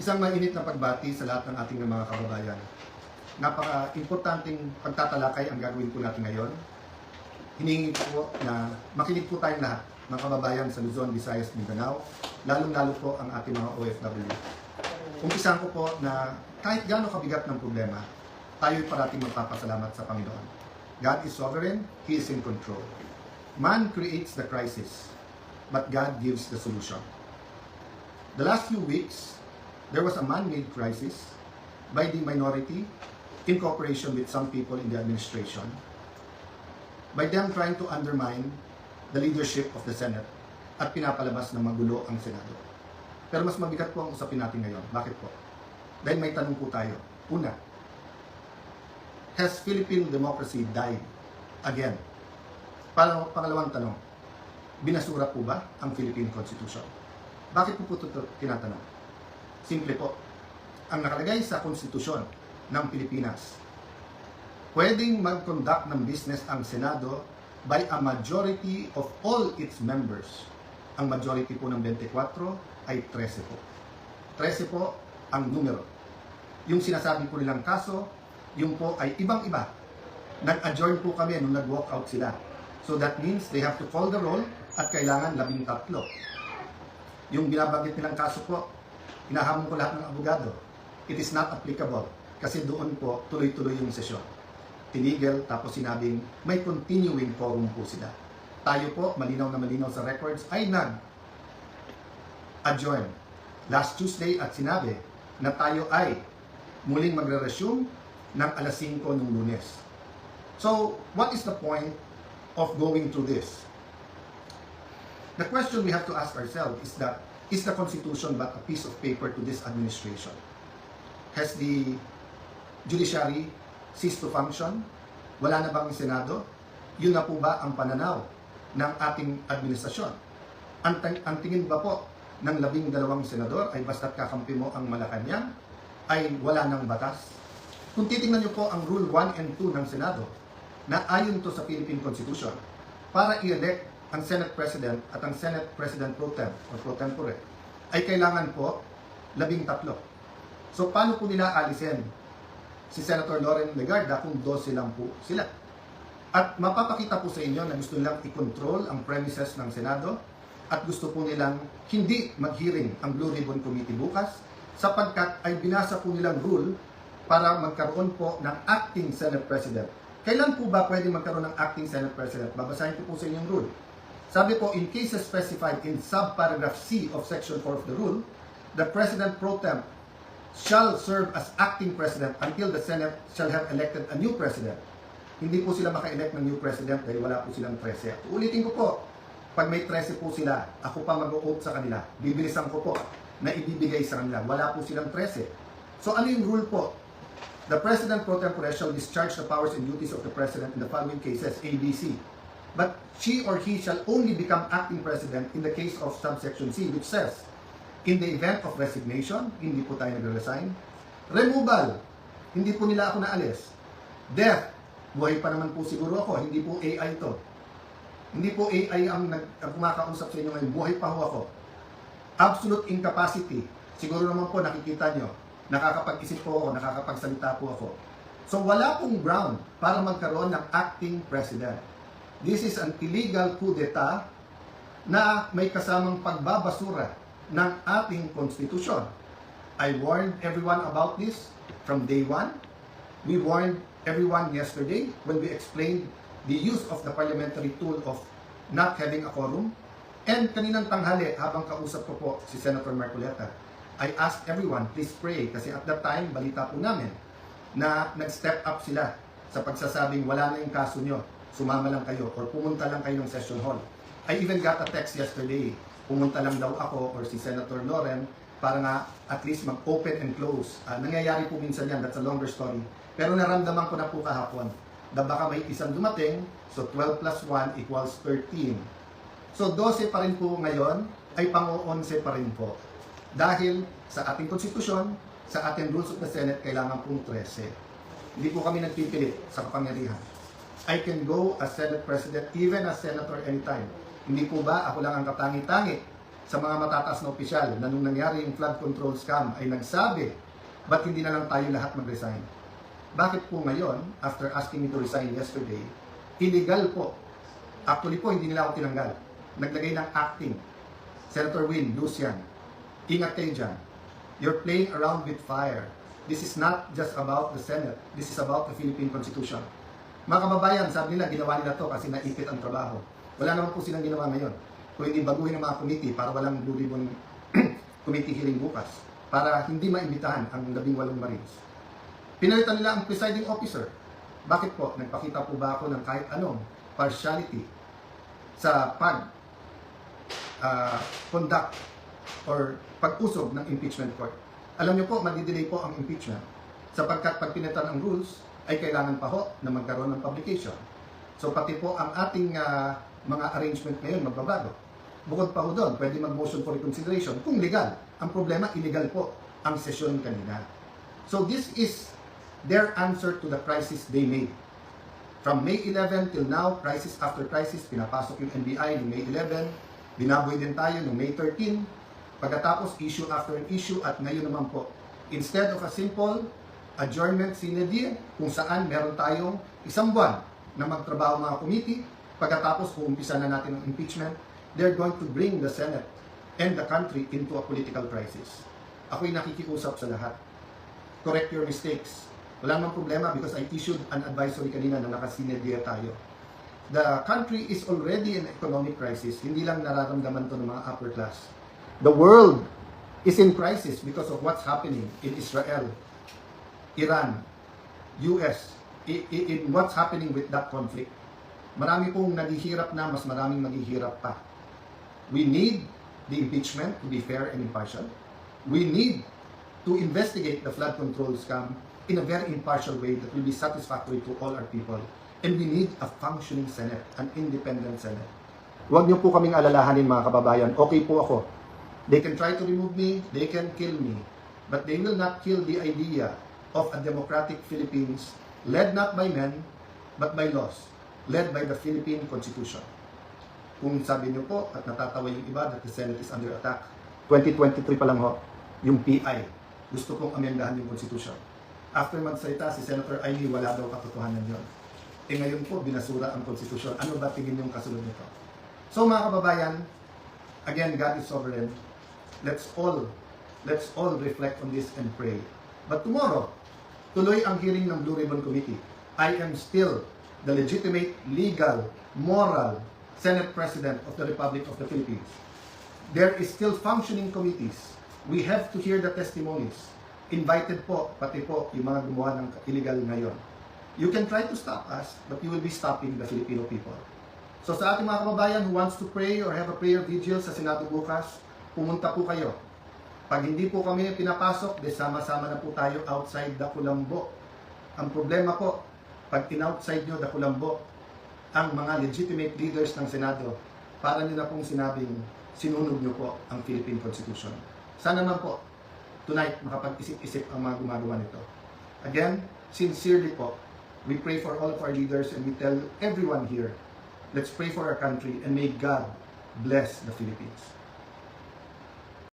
Isang mainit na pagbati sa lahat ng ating mga kababayan. Napaka-importanting pagtatalakay ang gagawin po natin ngayon. Hiningi po na makinig po tayong lahat, mga kababayan sa Luzon, Visayas, Mindanao, lalong-lalo po ang ating mga OFW. Umpisahan ko po na kahit gaano kabigat ng problema, tayo'y parating magpapasalamat sa Panginoon. God is sovereign, He is in control. Man creates the crisis, but God gives the solution. The last few weeks, there was a man-made crisis by the minority in cooperation with some people in the administration, by them trying to undermine the leadership of the Senate at pinapalabas na magulo ang Senado. Pero mas mabigat po ang usapin natin ngayon. Bakit po? Dahil may tanong po tayo. Una, has Philippine democracy died again? Pangalawang tanong, binasura po ba ang Philippine Constitution? Bakit po ito tinatanong? Simple po, ang nakalagay sa konstitusyon ng Pilipinas, pwedeng mag-conduct ng business ang Senado by a majority of all its members. Ang majority po ng 24 ay 13 po. 13 po ang numero. Yung sinasabi po nilang kaso, yung po ay ibang-iba. Nag-adjourn po kami nung nag-walk out sila. So that means they have to call the roll at kailangan 13. Yung binabanggit nilang kaso po, hinahamon ko lahat ng abogado. It is not applicable kasi doon po tuloy-tuloy yung sesyon. Tinigil tapos sinabing may continuing forum po sila. Tayo po, malinaw na malinaw sa records, ay nag-adjourn last Tuesday at sinabi na tayo ay muling magre-resume ng alas 5 ng Lunes. So, what is the point of going through this? The question we have to ask ourselves is that, is the Constitution but a piece of paper to this administration? Has the judiciary ceased to function? Wala na bang Senado? Yun na po ba ang pananaw ng ating administrasyon? Ang tingin ba po ng 12 senador ay basta't kakampi mo ang Malacanang ay wala ng batas? Kung titingnan niyo po ang Rule 1 and 2 ng Senado, na ayon to sa Philippine Constitution, para i-elect ang Senate President at ang Senate President Pro Tem o Pro Tempore, ay kailangan po 13. So paano po nila alisin si Senator Loren Legarda kung 12 lang po sila? At mapapakita po sa inyo na gusto nilang i-control ang premises ng Senado at gusto po nilang hindi mag-hearing ang Blue Ribbon Committee bukas sapagkat ay binasa po nilang rule para magkaroon po ng acting Senate President. Kailan po ba pwede magkaroon ng acting Senate President? Babasahin ko po sa inyong rule. Sabi po, in cases specified in subparagraph C of Section 4 of the rule, the President Pro Tem shall serve as acting President until the Senate shall have elected a new President. Hindi po sila maka-elect ng new President dahil wala po silang 13. Ulitin ko po, pag may 13 po sila, ako pa mag-o-oath sa kanila. Bibilisan ko po na ibibigay sa kanila. Wala po silang 13. So ano yung rule po? The President Pro Tempore shall discharge the powers and duties of the President in the following cases, A, B, C. But she or he shall only become acting President in the case of subsection C, which says, in the event of resignation, hindi po tayo nagre-resign. Removal, hindi po nila ako naalis. Death, buhay pa naman po siguro ako, hindi po AI to. Hindi po AI ang kumakausap sa inyo ngayon, buhay pa ho ako. Absolute incapacity, siguro naman po nakikita nyo, nakakapag-isip po ako, nakakapagsalita po ako. So wala pong ground para magkaroon ng acting president. This is an illegal coup d'etat na may kasamang pagbabasura ng ating konstitusyon. I warned everyone about this from day one. We warned everyone yesterday when we explained the use of the parliamentary tool of not having a quorum. And kaninang tanghali, habang kausap ko po si Senator Marcoleta, I asked everyone, please pray, kasi at that time, balita po namin na nag-step up sila sa pagsasabing wala na yung kaso nyo, sumama lang kayo, or pumunta lang kayo ng session hall. I even got a text yesterday, pumunta lang daw ako or si Senator Loren para nga at least mag-open and close. Nangyayari po minsan yan, that's a longer story. Pero naramdaman ko na po kahapon na baka may isang dumating, so 12 plus 1 equals 13. So 12 pa rin po ngayon, ay pang-11 pa rin po. Dahil sa ating konstitusyon, sa ating rules of the Senate, kailangan pong 13. Hindi po kami nagpipilit sa kapangyarihan. I can go as Senate President, even as Senator anytime. Hindi po ba ako lang ang katangi-tangi sa mga matataas na opisyal na nung nangyari yung flood control scam ay nagsabi, ba't hindi na lang tayo lahat mag-resign? Bakit po ngayon, after asking me to resign yesterday, illegal po. Actually po, hindi nila ako tinanggal. Naglagay ng acting. Senator Win, Lucian, ingat kayo dyan. You're playing around with fire. This is not just about the Senate. This is about the Philippine Constitution. Mga kababayan, sabi nila, ginawa nila to kasi naipit ang trabaho. Wala naman po silang ginawa ngayon. Kung hindi baguhin ang mga committee para walang Blue Ribbon committee hearing bukas. Para hindi maimbitahan ang 18 Marines. Pinalitan nila ang presiding officer. Bakit po? Nagpakita po ba ako ng kahit anong partiality sa conduct or pag-usog ng impeachment court? Alam niyo po, madidelay po ang impeachment sapagkat pag pinalitan ang rules ay kailangan pa ho na magkaroon ng publication. So pati po ang ating mga arrangement ngayon magbabago. Bukod pa ho doon, pwede mag-motion for reconsideration kung legal. Ang problema, illegal po ang sesyon kanina. So this is their answer to the crisis they made. From May 11 till now, crisis after crisis, pinapasok yung NBI noong May 11, binaboy din tayo noong May 13, pagkatapos issue after issue, at ngayon naman po, instead of a simple adjournment sine die, kung saan meron tayong isang buwan na magtrabaho mga committee, pagkatapos uumpisa na natin ang impeachment, they're going to bring the Senate and the country into a political crisis. Ako'y nakikiusap sa lahat. Correct your mistakes. Wala namang problema because I issued an advisory kanina na nakasinedya tayo. The country is already in economic crisis. Hindi lang nararamdaman to ng mga upper class. The world is in crisis because of what's happening in Israel, Iran, US, in what's happening with that conflict. Marami pong naghihirap na, mas maraming maghihirap pa. We need the impeachment to be fair and impartial. We need to investigate the flood control scam in a very impartial way that will be satisfactory to all our people. And we need a functioning Senate, an independent Senate. Huwag niyo po kaming alalahanin mga kababayan. Okay po ako. They can try to remove me, they can kill me, but they will not kill the idea of a democratic Philippines led not by men, but by laws, led by the Philippine Constitution. Kung sabi niyo po, at natatawa yung iba that the Senate is under attack, 2023 pa lang ho, yung PI, gusto kong amendahan yung Constitution. After magsalita si Senator Ailey, wala daw katotohanan yun. Ngayon po, binasura ang Constitution. Ano ba tingin yung kasunod nito? So mga kababayan, again, God is sovereign. Let's all reflect on this and pray. But tomorrow, tuloy ang hearing ng Blue Ribbon Committee. I am still the legitimate, legal, moral Senate President of the Republic of the Philippines. There is still functioning committees. We have to hear the testimonies. Invited po, pati po yung mga gumawa ng illegal ngayon. You can try to stop us, but you will be stopping the Filipino people. So sa ating mga kababayan who wants to pray or have a prayer vigil sa Senado bukas, pumunta po kayo. Pag hindi po kami pinapasok, sama-sama na po tayo outside the Kulambo. Ang problema po, pag in-outside nyo the Kulambo, ang mga legitimate leaders ng Senado, para nyo na pong sinabing sinunog nyo po ang Philippine Constitution. Sana naman po, tonight, makapag-isip-isip ang mga gumagawa nito. Again, sincerely po, we pray for all of our leaders and we tell everyone here, let's pray for our country and may God bless the Philippines.